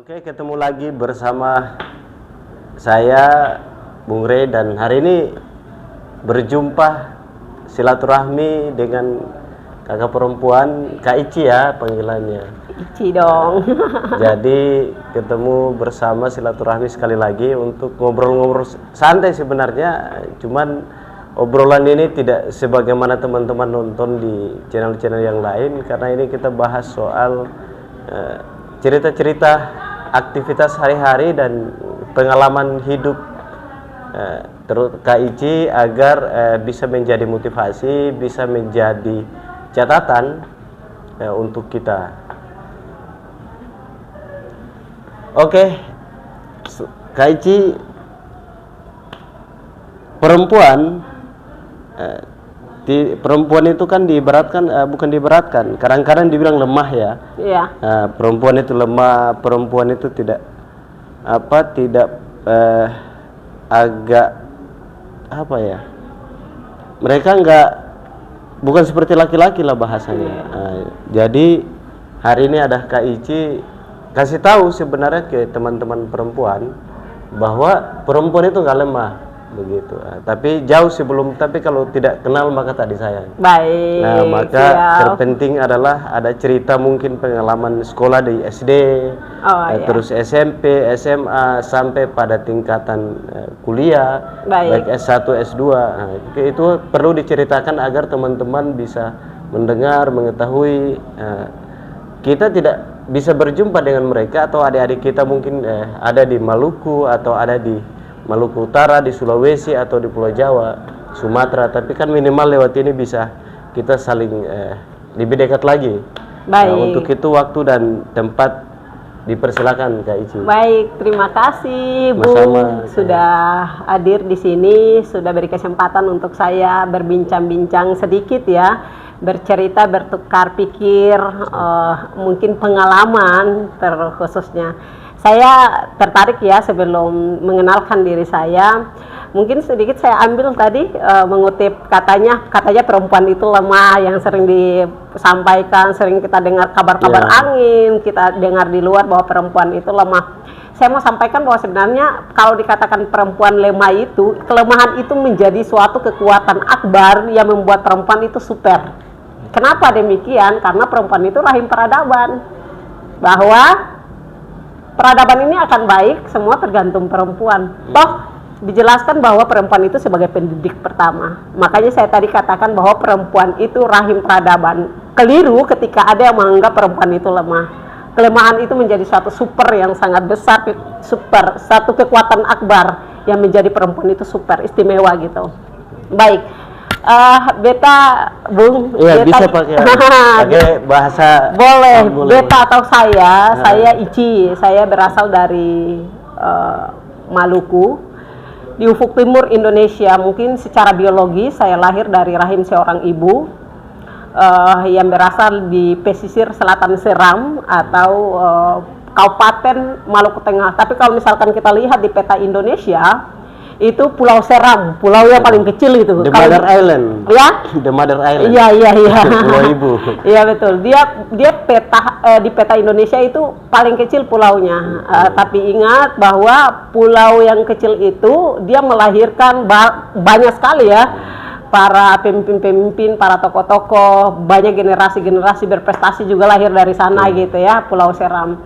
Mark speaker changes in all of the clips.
Speaker 1: Oke, ketemu lagi bersama saya, Bung Rey, dan hari ini berjumpa silaturahmi dengan kakak perempuan, Kak Ici ya panggilannya.
Speaker 2: Ici dong.
Speaker 1: Jadi ketemu bersama silaturahmi sekali lagi untuk ngobrol-ngobrol santai sebenarnya, cuman obrolan ini tidak sebagaimana teman-teman nonton di channel-channel yang lain, karena ini kita bahas soal cerita-cerita aktivitas hari-hari dan pengalaman hidup terus Kak Ici agar bisa menjadi motivasi, bisa menjadi catatan untuk kita. Oke, Kak Ici perempuan, perempuan itu kan diibaratkan, bukan diibaratkan, kadang-kadang dibilang lemah ya.
Speaker 2: Iya.
Speaker 1: Perempuan itu lemah, perempuan itu tidak agak apa ya? Mereka bukan seperti laki-laki lah bahasanya. Jadi hari ini ada Kak Ici kasih tahu sebenarnya ke teman-teman perempuan bahwa perempuan itu nggak lemah. Begitu. Tapi jauh sebelum, tapi kalau tidak kenal maka tak disayang.
Speaker 2: Baik.
Speaker 1: Nah, maka terpenting adalah ada cerita mungkin pengalaman sekolah di SD, terus SMP, SMA sampai pada tingkatan kuliah, baik S1, S2. Nah, itu perlu diceritakan agar teman-teman bisa mendengar, mengetahui. Kita tidak bisa berjumpa dengan mereka, atau adik-adik kita mungkin ada di Maluku atau ada di Maluku Utara, di Sulawesi atau di Pulau Jawa, Sumatera, tapi kan minimal lewat ini bisa kita saling lebih dekat lagi.
Speaker 2: Baik.
Speaker 1: Nah, untuk itu waktu dan tempat dipersilakan Kak Ici.
Speaker 2: Baik, terima kasih Bu sudah hadir di sini, sudah beri kesempatan untuk saya berbincang-bincang sedikit ya, bercerita, bertukar pikir, mungkin pengalaman terkhususnya. Saya tertarik ya, sebelum mengenalkan diri saya, mungkin sedikit saya ambil tadi mengutip katanya perempuan itu lemah, yang sering disampaikan, sering kita dengar kabar-kabar angin, kita dengar di luar bahwa perempuan itu lemah. Saya mau sampaikan bahwa sebenarnya kalau dikatakan perempuan lemah itu, kelemahan itu menjadi suatu kekuatan akbar yang membuat perempuan itu super. Kenapa demikian? Karena perempuan itu rahim peradaban, bahwa peradaban ini akan baik, semua tergantung perempuan. Toh dijelaskan bahwa perempuan itu sebagai pendidik pertama. Makanya saya tadi katakan bahwa perempuan itu rahim peradaban. Keliru ketika ada yang menganggap perempuan itu lemah. Kelemahan itu menjadi suatu super yang sangat besar, super, satu kekuatan akbar yang menjadi perempuan itu super, istimewa gitu. Baik. Beta, Bung.
Speaker 1: Iya,
Speaker 2: beta,
Speaker 1: bisa pakai bahasa.
Speaker 2: Boleh. Beta atau saya Ici. Saya berasal dari Maluku, di ufuk timur Indonesia. Mungkin secara biologi saya lahir dari rahim seorang ibu yang berasal di pesisir selatan Seram atau Kabupaten Maluku Tengah. Tapi kalau misalkan kita lihat di peta Indonesia, itu Pulau Seram, pulau yang paling kecil itu.
Speaker 1: The Mother Island.
Speaker 2: Ya?
Speaker 1: The Mother Island.
Speaker 2: Iya.
Speaker 1: Pulau ibu.
Speaker 2: Iya betul. Dia peta di peta Indonesia itu paling kecil pulaunya. Tapi ingat bahwa pulau yang kecil itu dia melahirkan banyak sekali ya, para pemimpin-pemimpin, para tokoh-tokoh, banyak generasi-generasi berprestasi juga lahir dari sana gitu ya, Pulau Seram.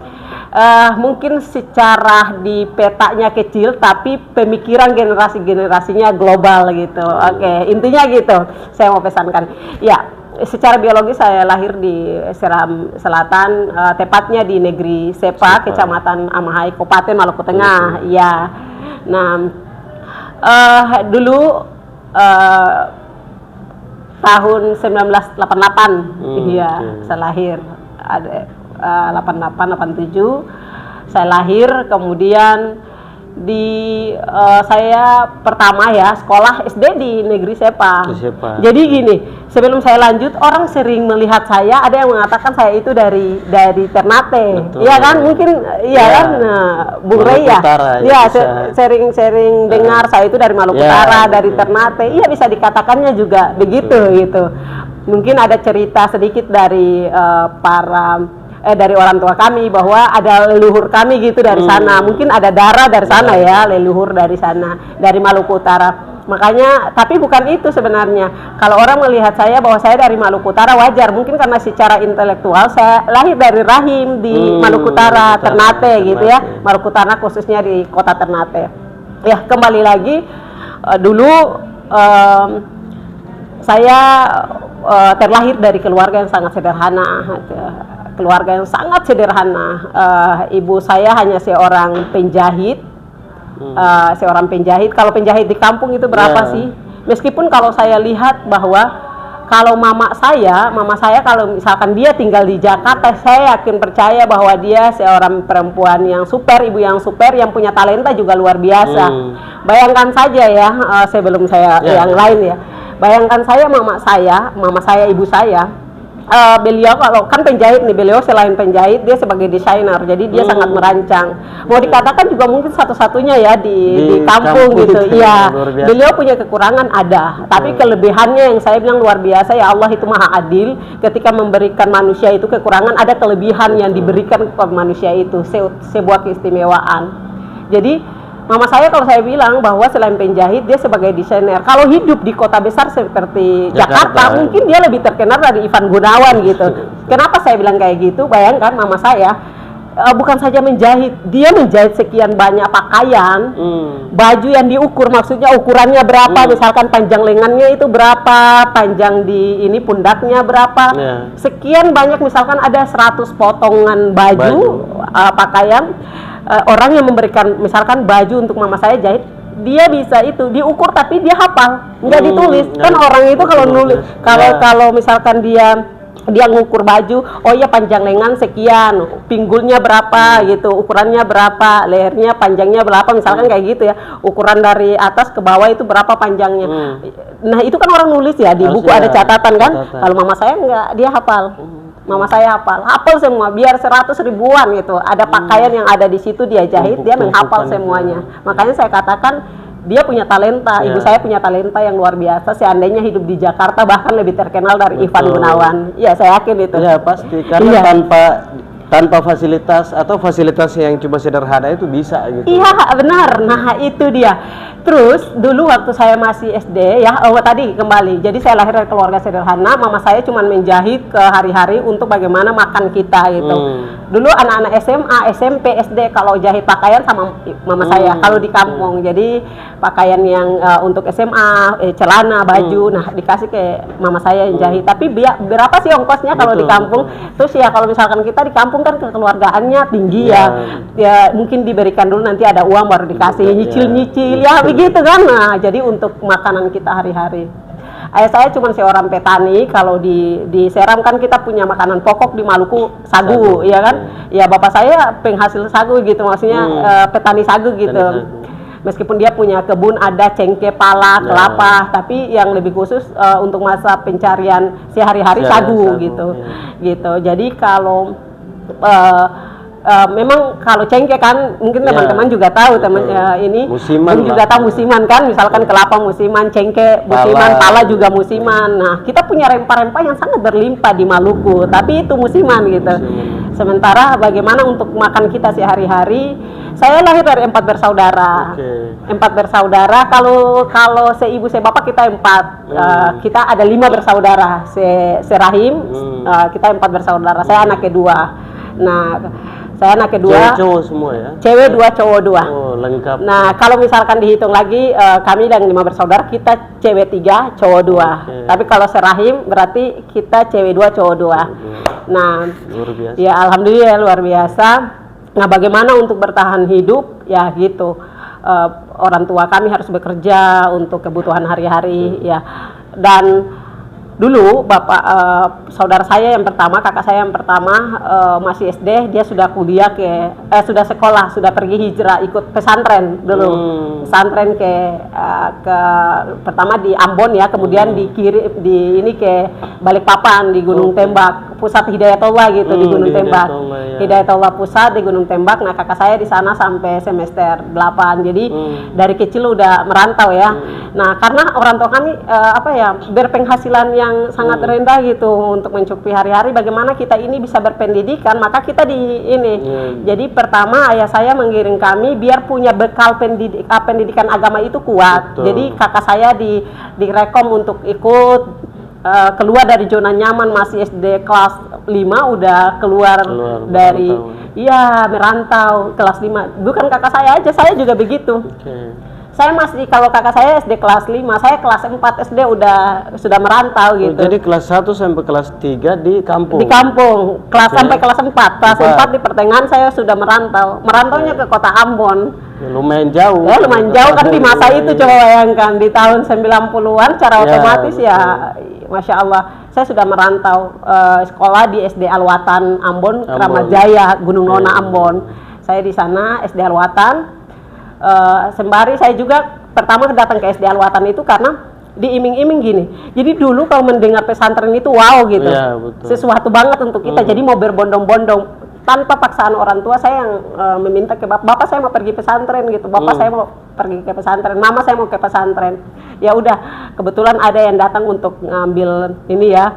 Speaker 2: Mungkin secara di petanya kecil, tapi pemikiran generasi-generasinya global gitu. Oke, intinya gitu saya mau pesankan. Ya, secara biologi saya lahir di Seram Selatan, tepatnya di negeri Sepa, Kecamatan Amahai, Kabupaten Maluku Tengah. Ya, nah dulu tahun 1988, iya, saya lahir. Ada 88, 87 saya lahir. Kemudian saya pertama ya sekolah SD di negeri Sepa. Jadi gini, sebelum saya lanjut, orang sering melihat saya, ada yang mengatakan saya itu dari Ternate. Iya kan, mungkin iya kan, Bung Rey ya. Iya, sering dengar saya itu dari Maluku Utara, dari Ternate. Iya, bisa dikatakannya juga begitu gitu. Mungkin ada cerita sedikit dari para dari orang tua kami bahwa ada leluhur kami gitu dari sana. Mungkin ada darah dari sana ya, leluhur dari sana, dari Maluku Utara. Makanya, tapi bukan itu sebenarnya. Kalau orang melihat saya bahwa saya dari Maluku Utara, wajar. Mungkin karena secara intelektual saya lahir dari rahim di Maluku Utara, Ternate gitu ya. Maluku Utara khususnya di kota Ternate. Ya, kembali lagi, dulu saya terlahir dari keluarga yang sangat sederhana. Keluarga yang sangat sederhana. Ibu saya hanya seorang penjahit. Seorang penjahit. Kalau penjahit di kampung itu berapa sih? Meskipun kalau saya lihat bahwa kalau mama saya kalau misalkan dia tinggal di Jakarta, saya yakin percaya bahwa dia seorang perempuan yang super, ibu yang super, yang punya talenta juga luar biasa. Bayangkan saja ya, sebelum saya yang lain ya. Bayangkan saya, mama saya, ibu saya. Beliau kalau kan penjahit nih, beliau selain penjahit dia sebagai desainer, jadi dia sangat merancang. Mau dikatakan juga mungkin satu-satunya ya di kampung gitu. Iya, beliau punya kekurangan ada, tapi kelebihannya yang saya bilang luar biasa. Ya Allah itu maha adil, ketika memberikan manusia itu kekurangan, ada kelebihan yang diberikan kepada manusia itu, sebuah keistimewaan. Jadi mama saya kalau saya bilang bahwa selain penjahit dia sebagai desainer. Kalau hidup di kota besar seperti Jakarta mungkin dia lebih terkenal dari Ivan Gunawan gitu. Kenapa saya bilang kayak gitu? Bayangkan mama saya bukan saja menjahit, dia menjahit sekian banyak pakaian, baju yang diukur, maksudnya ukurannya berapa, misalkan panjang lengannya itu berapa, panjang di ini pundaknya berapa, sekian banyak, misalkan ada 100 potongan baju. Pakaian. Orang yang memberikan misalkan baju untuk mama saya jahit, dia bisa itu diukur tapi dia hafal, nggak ditulis. Kan orang itu kalau nulis, kalau misalkan dia ngukur baju, oh iya panjang lengan sekian, pinggulnya berapa gitu, ukurannya berapa, lehernya panjangnya berapa, misalkan kayak gitu ya, ukuran dari atas ke bawah itu berapa panjangnya. Nah itu kan orang nulis ya, di buku ada catatan kan. Kalau mama saya nggak, dia hafal. Mama saya hafal semua, biar 100 ribuan gitu. Ada pakaian yang ada di situ dia jahit, dia menghafal semuanya. Makanya saya katakan dia punya talenta, ibu saya punya talenta yang luar biasa. Seandainya hidup di Jakarta bahkan lebih terkenal dari Ivan Gunawan. Iya, saya yakin itu.
Speaker 1: Ya pasti, karena tanpa fasilitas atau fasilitas yang cuma sederhana itu bisa gitu.
Speaker 2: Iya benar, nah itu dia. Terus dulu waktu saya masih SD ya, tadi kembali, jadi saya lahir dari keluarga sederhana, mama saya cuma menjahit ke hari-hari untuk bagaimana makan kita gitu. Dulu anak-anak SMA, SMP, SD kalau jahit pakaian sama mama saya kalau di kampung. Jadi pakaian yang untuk SMA, celana, baju, nah dikasih ke mama saya yang jahit. Tapi berapa sih ongkosnya kalau di kampung? Terus ya kalau misalkan kita di kampung kan kekeluargaannya tinggi ya mungkin diberikan dulu, nanti ada uang baru dikasih, nyicil-nyicil ya begitu kan. Nah jadi untuk makanan kita hari-hari. Ayah saya cuma seorang petani. Kalau di Seram kan kita punya makanan pokok di Maluku, sagu, ya kan? Ya bapak saya penghasil sagu gitu, maksudnya petani sagu gitu. Meskipun dia punya kebun, ada cengkeh, pala, kelapa, tapi yang lebih khusus untuk masa pencarian sehari-hari sagu gitu. Gitu. Jadi kalau memang kalau cengkeh kan mungkin teman-teman juga tahu, ini
Speaker 1: musiman
Speaker 2: juga tahu musiman kan, misalkan kelapa musiman, cengkeh musiman, pala juga musiman. Nah kita punya rempah-rempah yang sangat berlimpah di Maluku, tapi itu musiman gitu. Sementara bagaimana untuk makan kita sehari-hari, saya lahir dari 4 bersaudara. 4 bersaudara, kalau seibu sebapak kita 4, kita ada 5 bersaudara, serahim, kita 4 bersaudara, saya anak kedua. Nah saya anak kedua,
Speaker 1: cowok semua ya?
Speaker 2: Cewek 2, cowok 2.
Speaker 1: Oh, lengkap.
Speaker 2: Nah, kalau misalkan dihitung lagi, kami yang 5 bersaudara, kita cewek 3, cowok 2. Tapi kalau serahim, berarti kita cewek 2, cowok 2. Nah,
Speaker 1: luar biasa.
Speaker 2: Ya alhamdulillah luar biasa. Nah, bagaimana untuk bertahan hidup? Ya gitu. Orang tua kami harus bekerja untuk kebutuhan hari-hari, ya. Dan dulu saudara saya yang pertama, kakak saya yang pertama masih SD, dia sudah kuliah sudah sekolah, sudah pergi hijrah ikut pesantren dulu. Pesantren ke pertama di Ambon ya, kemudian dikirim ke Balikpapan di Gunung Tembak. pusat Hidayatullah gitu di Gunung Tembak.
Speaker 1: Ya.
Speaker 2: Hidayatullah pusat di Gunung Tembak. Nah, kakak saya di sana sampai semester 8. Jadi dari kecil udah merantau ya. Nah, karena orang tua kami berpenghasilan yang sangat rendah gitu untuk mencukupi hari-hari, bagaimana kita ini bisa berpendidikan, maka kita Jadi pertama ayah saya mengiring kami biar punya bekal pendidikan agama itu kuat.
Speaker 1: Betul.
Speaker 2: Jadi kakak saya direkom untuk ikut keluar dari zona nyaman, masih SD kelas 5 udah keluar dari merantau kelas 5. Bukan kakak saya aja, saya juga begitu. Saya masih, kalau kakak saya SD kelas 5, saya kelas 4 SD sudah merantau gitu.
Speaker 1: Jadi kelas 1 sampai kelas 3 di kampung?
Speaker 2: Di kampung, sampai kelas 4. Kelas 4 di pertengahan saya sudah merantau. Merantaunya ke kota Ambon.
Speaker 1: Ya, lumayan jauh.
Speaker 2: Ya, lumayan jauh kan di masa itu, coba bayangkan. Di tahun 90-an secara otomatis Masya Allah. Saya sudah merantau sekolah di SD Alwatan Ambon, Kramat Jaya, Gunung Nona Ambon. Saya di sana SD Alwatan. Sembari saya juga pertama datang ke SD Alwatan itu karena diiming-iming gini. Jadi dulu kalau mendengar pesantren itu wow gitu.
Speaker 1: Ya, betul.
Speaker 2: Sesuatu banget untuk kita. Jadi mau berbondong-bondong tanpa paksaan orang tua. Saya yang meminta ke bapak saya mau pergi pesantren gitu. Bapak saya mau pergi ke pesantren. Mama saya mau ke pesantren. Ya udah, kebetulan ada yang datang untuk ngambil ini ya.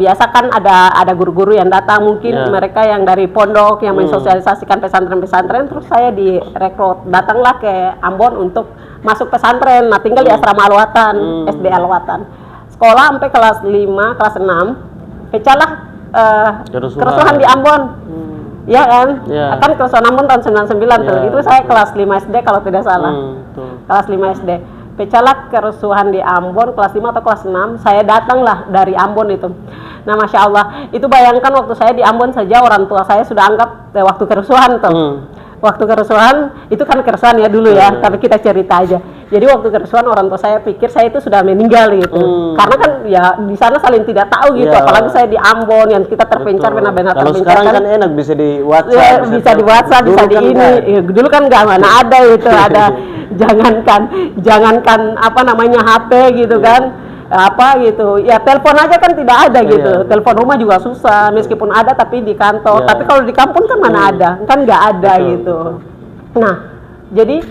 Speaker 2: Biasa kan ada guru-guru yang datang, mungkin mereka yang dari pondok yang mensosialisasikan pesantren-pesantren, terus saya direkrut, datanglah ke Ambon untuk masuk pesantren. Nah, tinggal di asrama Alwatan, SD Alwatan. Sekolah sampai kelas 5, kelas 6, pecahlah kerusuhan di Ambon. Ya kan? Kan kerusuhan Ambon tahun 99 tuh. Itu saya kelas 5 SD kalau tidak salah. Kelas 5 SD. Pecahlah kerusuhan di Ambon kelas 5 atau kelas 6, saya datanglah dari Ambon itu. Nah, Masya Allah, itu bayangkan waktu saya di Ambon saja orang tua saya sudah anggap waktu kerusuhan tuh. Waktu kerusuhan, itu kan kerusuhan ya dulu ya, tapi kita cerita aja. Jadi waktu kerusuhan orang tua saya pikir saya itu sudah meninggal gitu. Karena kan ya di sana saling tidak tahu gitu, apalagi saya di Ambon yang kita terpencar benar-benar terpencar.
Speaker 1: Kalau sekarang kan enak bisa di WhatsApp.
Speaker 2: Bisa di WhatsApp, bisa di ini. Dulu kan nggak mana ada itu, ada jangankan apa namanya HP gitu kan, apa gitu ya, telepon aja kan tidak ada gitu. Telepon rumah juga susah, meskipun ada tapi di kantor. Tapi kalau di kampung kan mana ada, kan nggak ada gitu. Nah, jadi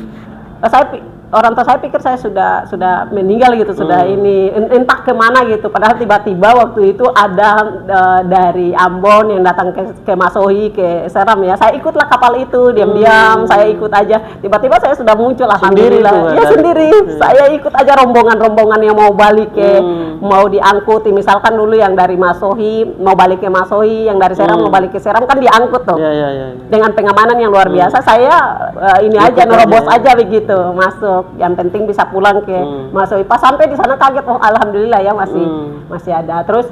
Speaker 2: orang tua saya pikir saya sudah meninggal gitu, sudah ini entah kemana gitu. Padahal tiba-tiba waktu itu ada dari Ambon yang datang ke Masohi, ke Seram ya. Saya ikutlah kapal itu, diam-diam saya ikut aja. Tiba-tiba saya sudah muncul, alhamdulillah. Ya sendiri. Saya ikut aja rombongan-rombongan yang mau balik mau diangkut. Misalkan dulu yang dari Masohi mau balik ke Masohi, yang dari Seram mau balik ke Seram kan diangkut tuh. Dengan pengamanan yang luar biasa. Saya ini aja nerobos aja begitu masuk. Yang penting bisa pulang ke Masohi. Pas sampai di sana kaget, oh alhamdulillah ya masih ada. Terus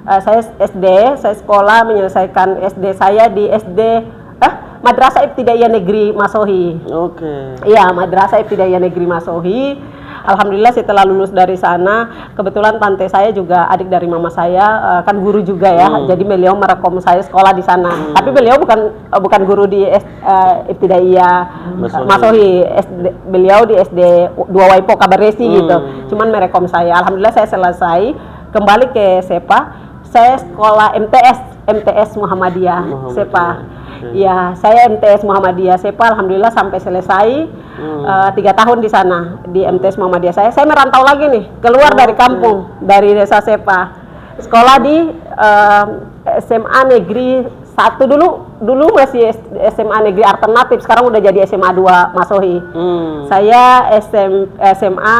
Speaker 2: saya sekolah menyelesaikan SD saya di Madrasah Ibtidaiyah Negeri Masohi. Iya, Madrasah Ibtidaiyah Negeri Masohi. Alhamdulillah setelah lulus dari sana, kebetulan tante saya juga adik dari mama saya, kan guru juga ya. Jadi beliau merekom saya sekolah di sana. Tapi beliau bukan guru di Ibtidaiyah Masohi. Beliau di SD 2 Waipo Kabaresi gitu. Cuman merekom saya. Alhamdulillah saya selesai, kembali ke SEPA. Saya sekolah MTS Muhammadiyah SEPA. Ya, saya MTS Muhammadiyah SEPA, alhamdulillah sampai selesai 3 tahun di sana di MTS Muhammadiyah. Saya merantau lagi nih, keluar dari kampung, dari desa SEPA. Sekolah di SMA Negeri 1 dulu masih SMA Negeri Alternatif, sekarang udah jadi SMA 2 Masohi. Saya SMA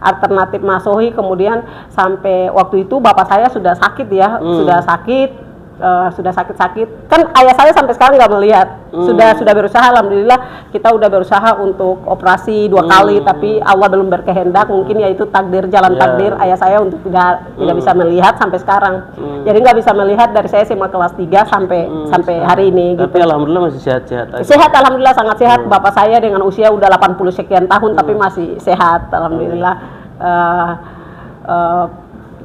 Speaker 2: Alternatif Masohi, kemudian sampai waktu itu bapak saya sudah sakit ya, sudah sakit-sakit. Kan ayah saya sampai sekarang nggak melihat. Sudah berusaha, alhamdulillah kita udah berusaha untuk operasi 2 kali, tapi Allah belum berkehendak. Mungkin ya itu takdir, jalan takdir ayah saya untuk tidak bisa melihat sampai sekarang. Jadi nggak bisa melihat dari saya SMA kelas 3 sampai hari ini.
Speaker 1: Tapi
Speaker 2: gitu.
Speaker 1: alhamdulillah masih sehat-sehat.
Speaker 2: Sehat, alhamdulillah sangat sehat. Bapak saya dengan usia udah 80 sekian tahun tapi masih sehat, alhamdulillah.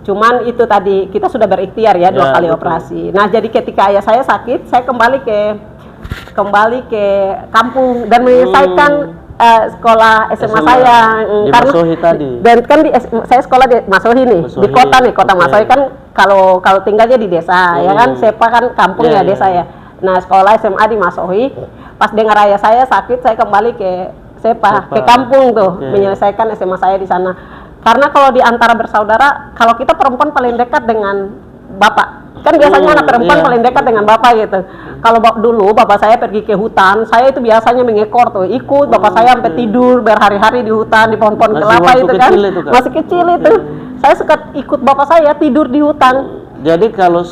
Speaker 2: Cuman itu tadi kita sudah berikhtiar ya 2 kali operasi. Nah, jadi ketika ayah saya sakit, saya kembali ke kampung dan menyelesaikan sekolah SMA saya
Speaker 1: di
Speaker 2: karena
Speaker 1: Masohi tadi.
Speaker 2: Dan kan saya sekolah di Masohi nih, di kota Masohi kan kalau tinggalnya di desa ya kan, Sepa kan kampung ya desa ya. Nah sekolah SMA di Masohi, pas dengar ayah saya sakit saya kembali ke Sepa, ke kampung tuh menyelesaikan SMA saya di sana. Karena kalau di antara bersaudara, kalau kita perempuan paling dekat dengan bapak, kan biasanya anak perempuan paling dekat dengan bapak gitu. Kalau dulu bapak saya pergi ke hutan, saya itu biasanya mengekor tuh, ikut bapak saya sampai tidur berhari-hari di hutan, di pohon-pohon kelapa itu kan. Masih kecil itu. Saya suka ikut bapak saya tidur di hutan.
Speaker 1: Jadi kalau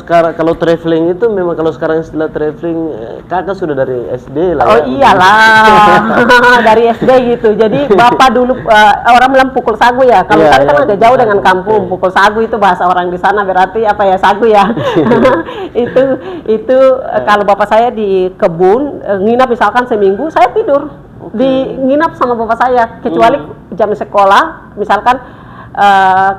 Speaker 1: traveling itu memang kalau sekarang istilah traveling, kakak sudah dari SD lah.
Speaker 2: Oh iyalah, dari SD gitu. Jadi bapak dulu orang bilang pukul sagu ya. Kalau kan agak jauh dengan kampung. Pukul sagu itu bahasa orang di sana berarti apa ya, sagu ya. itu kalau bapak saya di kebun nginap misalkan seminggu, saya tidur di nginap sama bapak saya. Kecuali jam sekolah, misalkan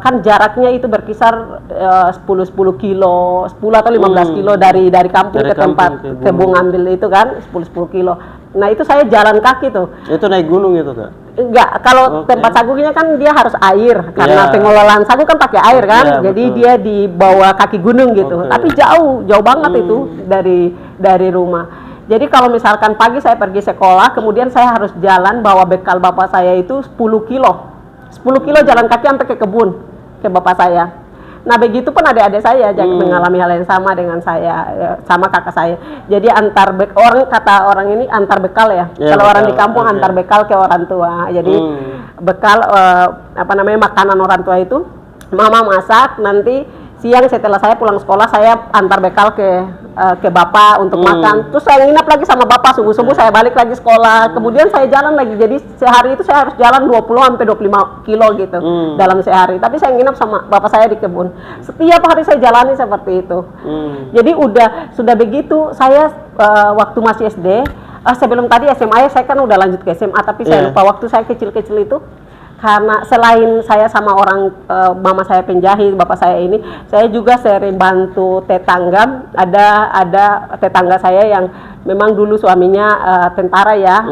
Speaker 2: kan jaraknya itu berkisar 10 kilo, 10 atau 15 kilo dari kampung ke tempat kebun ngambil itu kan 10 kilo. Nah itu saya jalan kaki tuh.
Speaker 1: Itu naik gunung itu Kak?
Speaker 2: Enggak, kalau tempat sagunya kan dia harus air karena pengelolaan sagu kan pakai air kan. Jadi dia di bawah kaki gunung gitu. Tapi jauh banget itu dari rumah. Jadi kalau misalkan pagi saya pergi sekolah, kemudian saya harus jalan bawa bekal bapak saya itu 10 kilo. 10 kilo jalan kaki sampai ke kebun ke bapak saya. Nah begitu pun adik-adik saya mengalami hal yang sama dengan saya, sama kakak saya. Jadi kata orang ini antar bekal ya. Kalau orang di kampung antar bekal ke orang tua. Jadi bekal makanan orang tua itu mama masak, nanti siang setelah saya pulang sekolah saya antar bekal ke bapak untuk makan. Terus saya nginap lagi sama bapak, subuh-subuh saya balik lagi sekolah. Kemudian saya jalan lagi. Jadi sehari itu saya harus jalan 20 sampai 25 kilo gitu dalam sehari. Tapi saya nginap sama bapak saya di kebun. Setiap hari saya jalani seperti itu. Jadi sudah begitu saya waktu masih SD, sebelum tadi SMA saya kan udah lanjut ke SMA, tapi saya lupa waktu saya kecil-kecil itu. Karena selain saya sama orang mama saya penjahit, bapak saya ini, saya juga sering bantu tetangga. Ada tetangga saya yang memang dulu suaminya tentara ya,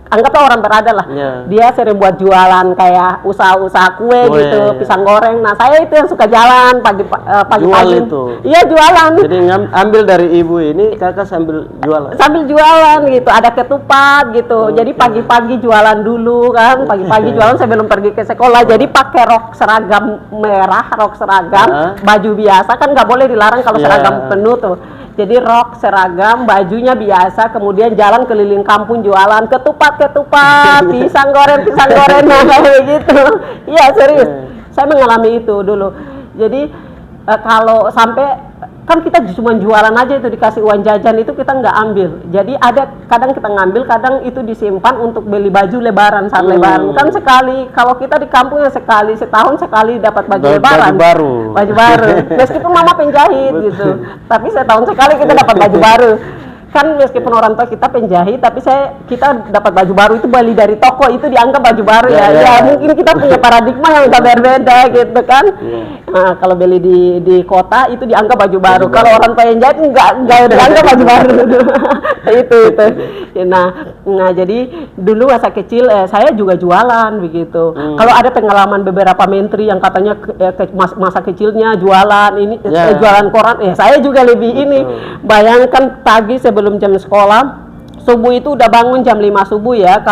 Speaker 2: anggaplah orang berada lah. Dia sering buat jualan kayak usaha-usaha kue gitu, pisang goreng. Nah saya itu yang suka jalan pagi-pagi. Iya jualan.
Speaker 1: Jadi ambil dari ibu ini, kakak sambil jualan.
Speaker 2: Sambil jualan gitu, ada ketupat gitu. Jadi pagi-pagi jualan dulu kan, pagi-pagi jualan sebelum pergi ke sekolah. Jadi pakai rok seragam merah, rok seragam, baju biasa kan nggak boleh dilarang kalau seragam penuh tuh. Jadi rok seragam, bajunya biasa, kemudian jalan keliling kampung jualan ketupat, pisang goreng, nah kayak gitu. Iya serius, saya mengalami itu dulu. Jadi kalau sampai kan kita cuma jualan aja itu dikasih uang jajan itu kita nggak ambil. Jadi ada kadang kita ngambil, kadang itu disimpan untuk beli baju lebaran saat lebaran. Kan sekali kalau kita di kampung ya setahun sekali dapat baju lebaran. Baju baru. Meskipun mama penjahit gitu, tapi setahun sekali kita dapat baju baru. Kan meskipun orang tua kita penjahit, tapi kita dapat baju baru itu beli dari toko itu dianggap baju baru ya. Mungkin kita punya paradigma yang udah berbeda gitu kan. Nah, kalau beli di kota itu dianggap baju baru. Kalau orang tua yang jahit enggak dianggap baju baru. itu. Nah jadi dulu masa kecil saya juga jualan begitu. Kalau ada pengalaman beberapa menteri yang katanya masa kecilnya jualan jualan koran, saya juga lebih ini. Bayangkan pagi sebelum jam sekolah, subuh itu udah bangun jam 5 subuh ya.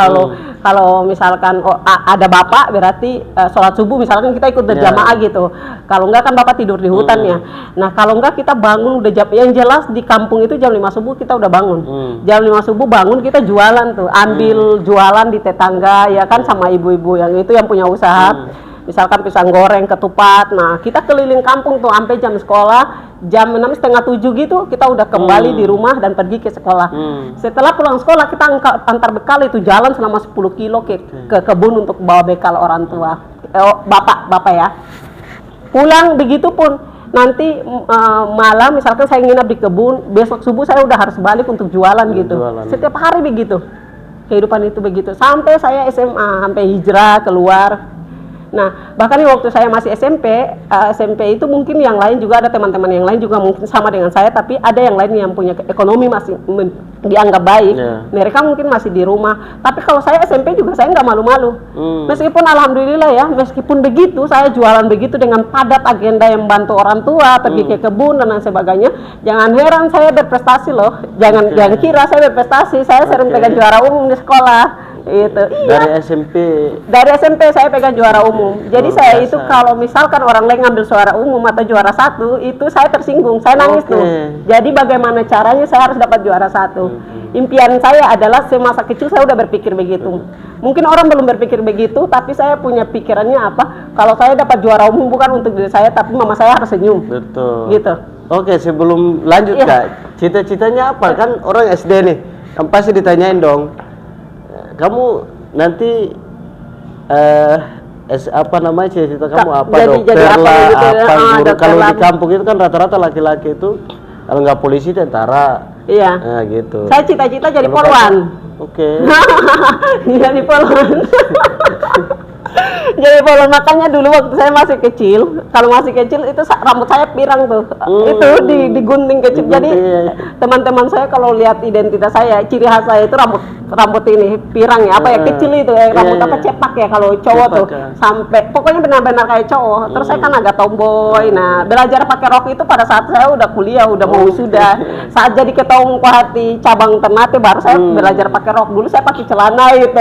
Speaker 2: Kalau misalkan ada bapak berarti sholat subuh misalkan kita ikut berjamaah gitu. Kalau enggak kan bapak tidur di hutan ya. Nah kalau enggak kita bangun udah yang jelas di kampung itu jam 5 subuh kita udah bangun. Jam 5 subuh bangun kita jualan tuh, ambil jualan di tetangga ya kan sama ibu-ibu yang itu yang punya usaha. Misalkan pisang goreng, ketupat. Nah kita keliling kampung tuh sampai jam sekolah. Jam 6:30, 7 gitu kita udah kembali di rumah dan pergi ke sekolah. Setelah pulang sekolah kita antar bekal itu jalan selama 10 kilo ke kebun untuk bawa bekal orang tua. Bapak ya. Pulang begitu pun nanti malam misalkan saya nginap di kebun, besok subuh saya udah harus balik untuk jualan gitu. Setiap hari begitu. Kehidupan itu begitu. Sampai saya SMA, sampai hijrah keluar. Nah, bahkan waktu saya masih SMP itu mungkin yang lain juga ada teman-teman yang lain juga mungkin sama dengan saya, tapi ada yang lain yang punya ekonomi masih dianggap baik. Mereka mungkin masih di rumah. Tapi kalau saya SMP juga saya nggak malu-malu. Meskipun alhamdulillah ya, meskipun begitu saya jualan begitu dengan padat agenda yang bantu orang tua, pergi ke kebun dan lain sebagainya. Jangan heran saya berprestasi loh. Jangan kira saya berprestasi. Saya sering pegang juara umum di sekolah. Itu
Speaker 1: dari SMP
Speaker 2: saya pegang juara umum. Jadi saya itu kalau misalkan orang lain ngambil juara umum atau juara 1 itu saya tersinggung, saya nangis tuh. Jadi bagaimana caranya saya harus dapat juara 1. Impian saya adalah semasa kecil saya udah berpikir begitu. Mungkin orang belum berpikir begitu, tapi saya punya pikirannya apa, kalau saya dapat juara umum bukan untuk diri saya, tapi mama saya harus senyum.
Speaker 1: Betul
Speaker 2: Gitu.
Speaker 1: Oke, sebelum lanjut Kak, cita-citanya apa? Kan orang SD nih, kan pasti ditanyain dong, kamu nanti apa namanya cita-cita kamu apa? Dokter lah, apa guru. Kalau di kampung itu kan rata-rata laki-laki itu kalau nggak polisi tentara.
Speaker 2: Iya.
Speaker 1: Nah gitu.
Speaker 2: Saya cita-cita jadi polwan.
Speaker 1: Oke.
Speaker 2: Jadi polwan. Jadi polwan, makanya dulu waktu saya masih kecil, kalau masih kecil itu rambut saya pirang tuh. Itu digunting kecil. Jadi teman-teman saya kalau lihat identitas saya, ciri khas saya itu rambut ini pirang ya, apa ya, kecil itu rambut apa, cepak ya kalau cowok tuh. Sampai pokoknya benar-benar kayak cowok. Terus saya kan agak tomboy. Nah, belajar pakai rok itu pada saat saya udah kuliah, udah mau wisuda. Saat jadi ketua umum Kohati cabang Ternate baru saya belajar pakai rok. Dulu saya pakai celana gitu.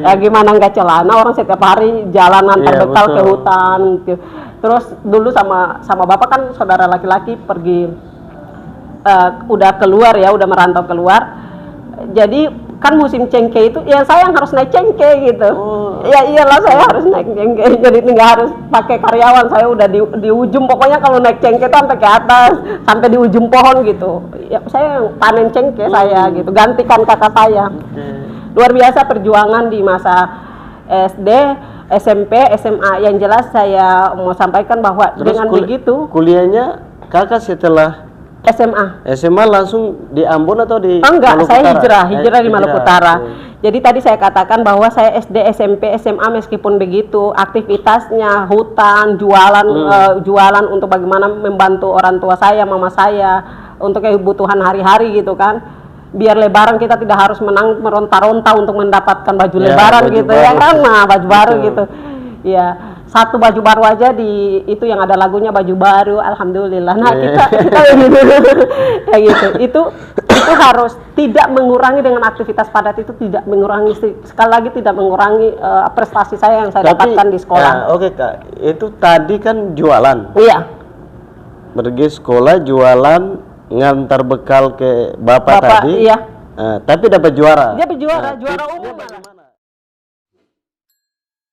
Speaker 2: Ya gimana nggak celana, orang setiap hari jalan antar bekal ke hutan gitu. Terus dulu sama bapak kan saudara laki-laki pergi udah keluar ya, udah merantau keluar. Jadi kan musim cengkeh itu ya saya yang harus naik cengkeh gitu. Ya iyalah saya harus naik cengkeh. Jadi nggak harus pakai karyawan, saya udah di ujung, pokoknya kalau naik cengkeh itu sampai ke atas, sampai di ujung pohon gitu. Ya saya yang panen cengkeh saya gitu, gantikan kakak saya. Luar biasa perjuangan di masa SD, SMP, SMA. Yang jelas saya mau sampaikan bahwa terus dengan begitu
Speaker 1: kuliahnya kakak setelah SMA langsung di Ambon atau di
Speaker 2: enggak,
Speaker 1: Maluku
Speaker 2: saya
Speaker 1: Utara?
Speaker 2: hijrah di Maluku Utara. Jadi tadi saya katakan bahwa saya SD, SMP, SMA meskipun begitu aktivitasnya hutan, jualan untuk bagaimana membantu orang tua saya, mama saya untuk kebutuhan hari-hari gitu kan. Biar lebaran kita tidak harus meronta-ronta untuk mendapatkan baju lebaran gitu ya kan, nah baju baru gitu. Ya, satu baju baru aja di itu yang ada lagunya baju baru, alhamdulillah. Nah, kita ya gitu. Itu harus tidak mengurangi dengan aktivitas padat, itu tidak mengurangi, sekali lagi tidak mengurangi prestasi saya yang saya dapatkan di sekolah.
Speaker 1: Oke Kak, itu tadi kan jualan.
Speaker 2: Iya.
Speaker 1: Pergi sekolah jualan, ngantar bekal ke bapak tadi.
Speaker 2: Iya.
Speaker 1: Tapi dapat juara.
Speaker 2: Dia juara umum.